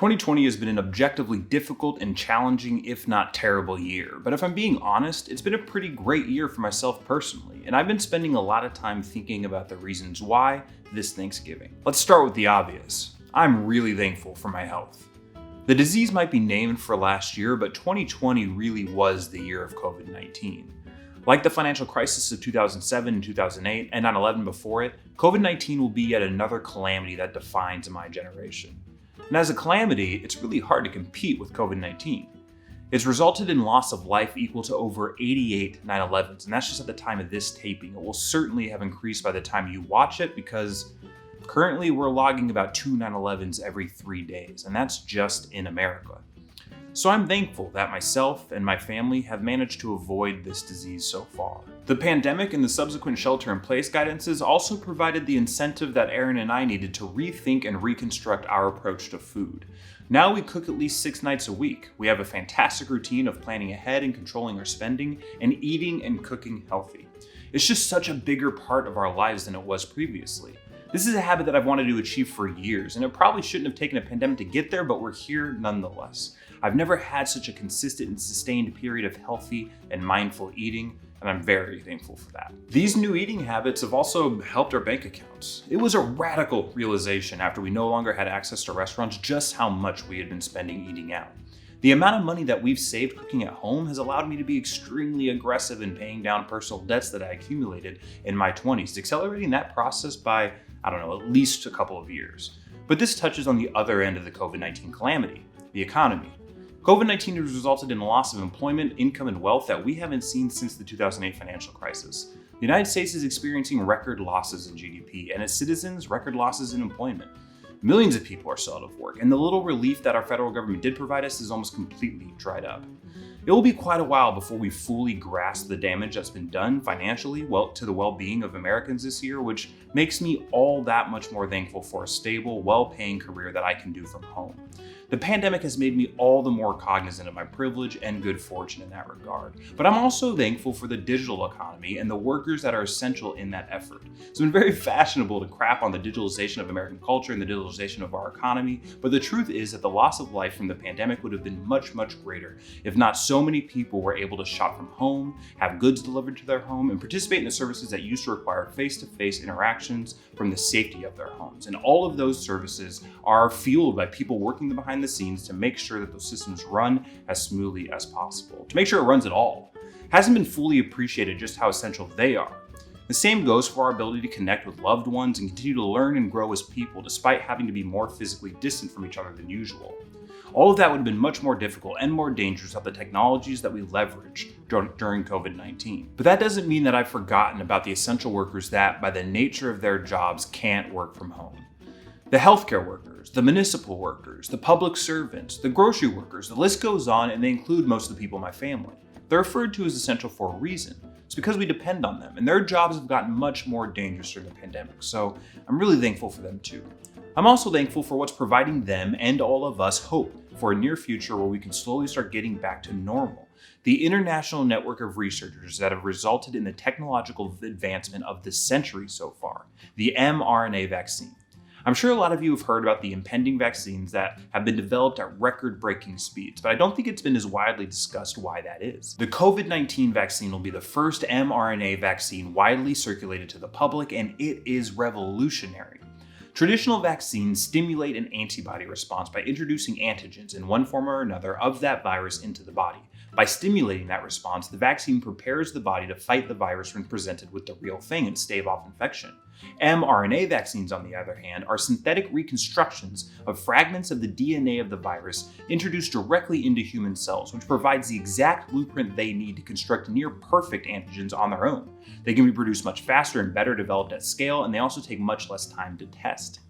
2020 has been an objectively difficult and challenging, if not terrible year. But if I'm being honest, it's been a pretty great year for myself personally, and I've been spending a lot of time thinking about the reasons why this Thanksgiving. Let's start with the obvious. I'm really thankful for my health. The disease might be named for last year, but 2020 really was the year of COVID-19. Like the financial crisis of 2007 and 2008 and 9/11 before it, COVID-19 will be yet another calamity that defines my generation. And as a calamity, it's really hard to compete with COVID-19. It's resulted in loss of life equal to over 88 9/11s, and that's just at the time of this taping. It will certainly have increased by the time you watch it because currently we're logging about 2 9/11s every 3 days, and that's just in America. So I'm thankful that myself and my family have managed to avoid this disease so far. The pandemic and the subsequent shelter-in-place guidances also provided the incentive that Aaron and I needed to rethink and reconstruct our approach to food. Now we cook at least 6 nights a week. We have a fantastic routine of planning ahead and controlling our spending and eating and cooking healthy. It's just such a bigger part of our lives than it was previously. This is a habit that I've wanted to achieve for years, and it probably shouldn't have taken a pandemic to get there, but we're here nonetheless. I've never had such a consistent and sustained period of healthy and mindful eating, and I'm very thankful for that. These new eating habits have also helped our bank accounts. It was a radical realization after we no longer had access to restaurants just how much we had been spending eating out. The amount of money that we've saved cooking at home has allowed me to be extremely aggressive in paying down personal debts that I accumulated in my 20s, accelerating that process by, at least a couple of years. But this touches on the other end of the COVID-19 calamity, the economy. COVID-19 has resulted in a loss of employment, income, and wealth that we haven't seen since the 2008 financial crisis. The United States is experiencing record losses in GDP, and its citizens, record losses in employment. Millions of people are still out of work, and the little relief that our federal government did provide us is almost completely dried up. It will be quite a while before we fully grasp the damage that's been done financially to the well-being of Americans this year, which makes me all that much more thankful for a stable, well-paying career that I can do from home. The pandemic has made me all the more cognizant of my privilege and good fortune in that regard. But I'm also thankful for the digital economy and the workers that are essential in that effort. It's been very fashionable to crap on the digitalization of American culture and the digitalization of our economy, but the truth is that the loss of life from the pandemic would have been much, much greater if not so many people were able to shop from home, have goods delivered to their home, and participate in the services that used to require face-to-face interactions from the safety of their homes. And all of those services are fueled by people working behind the scenes to make sure that those systems run as smoothly as possible, to make sure it runs at all. It hasn't been fully appreciated just how essential they are. The same goes for our ability to connect with loved ones and continue to learn and grow as people despite having to be more physically distant from each other than usual. All of that would have been much more difficult and more dangerous without the technologies that we leveraged during COVID-19. But that doesn't mean that I've forgotten about the essential workers that, by the nature of their jobs, can't work from home. The healthcare workers, the municipal workers, the public servants, the grocery workers, the list goes on, and they include most of the people in my family. They're referred to as essential for a reason. It's because we depend on them, and their jobs have gotten much more dangerous during the pandemic, so I'm really thankful for them too. I'm also thankful for what's providing them and all of us hope for a near future where we can slowly start getting back to normal. The international network of researchers that have resulted in the technological advancement of the century so far, the mRNA vaccine. I'm sure a lot of you have heard about the impending vaccines that have been developed at record-breaking speeds, but I don't think it's been as widely discussed why that is. The COVID-19 vaccine will be the first mRNA vaccine widely circulated to the public, and it is revolutionary. Traditional vaccines stimulate an antibody response by introducing antigens in one form or another of that virus into the body. By stimulating that response, the vaccine prepares the body to fight the virus when presented with the real thing and stave off infection. mRNA vaccines, on the other hand, are synthetic reconstructions of fragments of the DNA of the virus introduced directly into human cells, which provides the exact blueprint they need to construct near-perfect antigens on their own. They can be produced much faster and better developed at scale, and they also take much less time to test.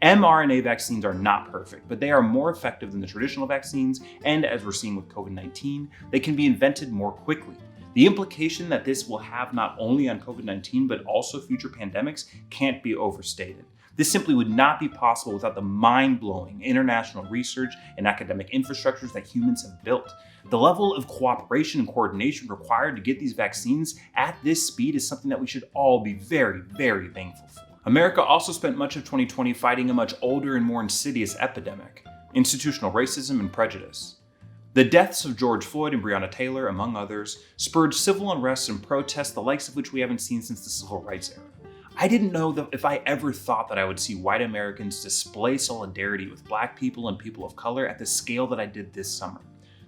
mRNA vaccines are not perfect, but they are more effective than the traditional vaccines, and as we're seeing with COVID-19, they can be invented more quickly. The implication that this will have not only on COVID-19, but also future pandemics can't be overstated. This simply would not be possible without the mind-blowing international research and academic infrastructures that humans have built. The level of cooperation and coordination required to get these vaccines at this speed is something that we should all be very, very thankful for. America also spent much of 2020 fighting a much older and more insidious epidemic. institutional racism and prejudice. The deaths of George Floyd and Breonna Taylor, among others, spurred civil unrest and protests the likes of which we haven't seen since the Civil Rights era. I didn't know that if I ever thought that I would see white Americans display solidarity with Black people and people of color at the scale that I did this summer.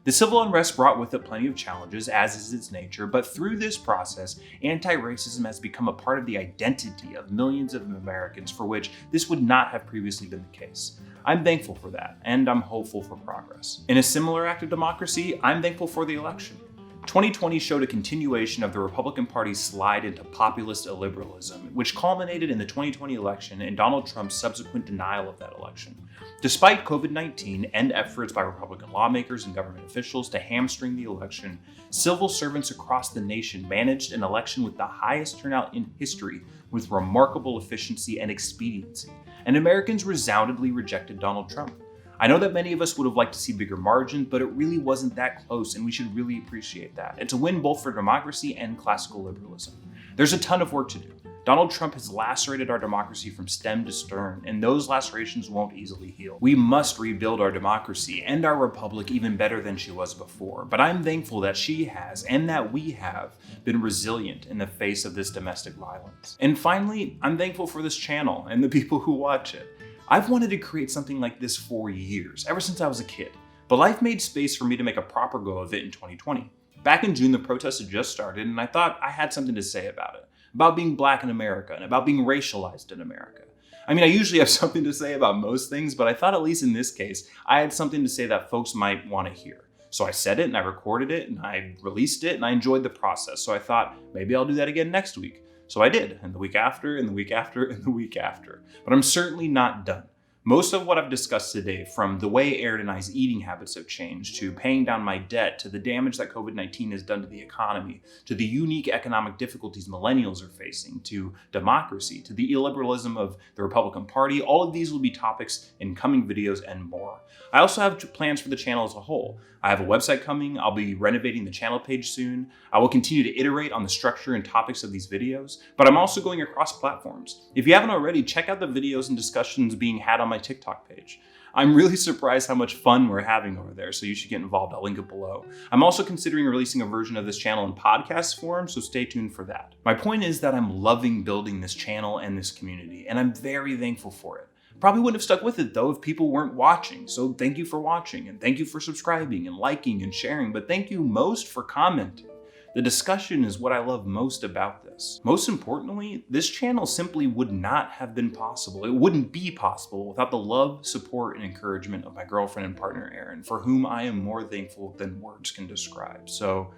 The civil unrest brought with it plenty of challenges, as is its nature, but through this process, anti-racism has become a part of the identity of millions of Americans for which this would not have previously been the case. I'm thankful for that, and I'm hopeful for progress. In a similar act of democracy, I'm thankful for the election. 2020 showed a continuation of the Republican Party's slide into populist illiberalism, which culminated in the 2020 election and Donald Trump's subsequent denial of that election. Despite COVID-19 and efforts by Republican lawmakers and government officials to hamstring the election, civil servants across the nation managed an election with the highest turnout in history with remarkable efficiency and expediency, and Americans resoundingly rejected Donald Trump. I know that many of us would have liked to see bigger margins, but it really wasn't that close, and we should really appreciate that. It's a win both for democracy and classical liberalism. There's a ton of work to do. Donald Trump has lacerated our democracy from stem to stern, and those lacerations won't easily heal. We must rebuild our democracy and our republic even better than she was before, but I'm thankful that she has, and that we have, been resilient in the face of this domestic violence. And finally, I'm thankful for this channel and the people who watch it. I've wanted to create something like this for years, ever since I was a kid, but life made space for me to make a proper go of it in 2020. Back in June, the protests had just started, and I thought I had something to say about it, about being Black in America, and about being racialized in America. I mean, I usually have something to say about most things, but I thought at least in this case, I had something to say that folks might want to hear. So I said it, and I recorded it, and I released it, and I enjoyed the process, so I thought maybe I'll do that again next week. So I did, and the week after, and the week after, and the week after. But I'm certainly not done. Most of what I've discussed today, from the way Aaron and I's eating habits have changed, to paying down my debt, to the damage that COVID-19 has done to the economy, to the unique economic difficulties millennials are facing, to democracy, to the illiberalism of the Republican Party, all of these will be topics in coming videos and more. I also have plans for the channel as a whole. I have a website coming, I'll be renovating the channel page soon, I will continue to iterate on the structure and topics of these videos, but I'm also going across platforms. If you haven't already, check out the videos and discussions being had on my TikTok page. I'm really surprised how much fun we're having over there, so you should get involved. I'll link it below. I'm also considering releasing a version of this channel in podcast form, so stay tuned for that. My point is that I'm loving building this channel and this community, and I'm very thankful for it. Probably wouldn't have stuck with it though if people weren't watching, so thank you for watching, and thank you for subscribing and liking and sharing, but thank you most for commenting. The discussion is what I love most about this. Most importantly, this channel simply would not have been possible. It wouldn't be possible without the love, support, and encouragement of my girlfriend and partner, Erin, for whom I am more thankful than words can describe. So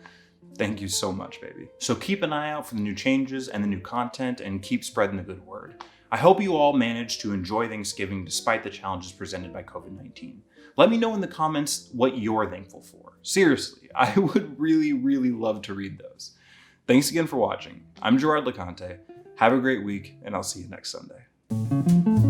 thank you so much, baby. So keep an eye out for the new changes and the new content, and keep spreading the good word. I hope you all managed to enjoy Thanksgiving despite the challenges presented by COVID-19. Let me know in the comments what you're thankful for. Seriously, I would really love to read those. Thanks again for watching. I'm Gerard LeConte. Have a great week, and I'll see you next Sunday.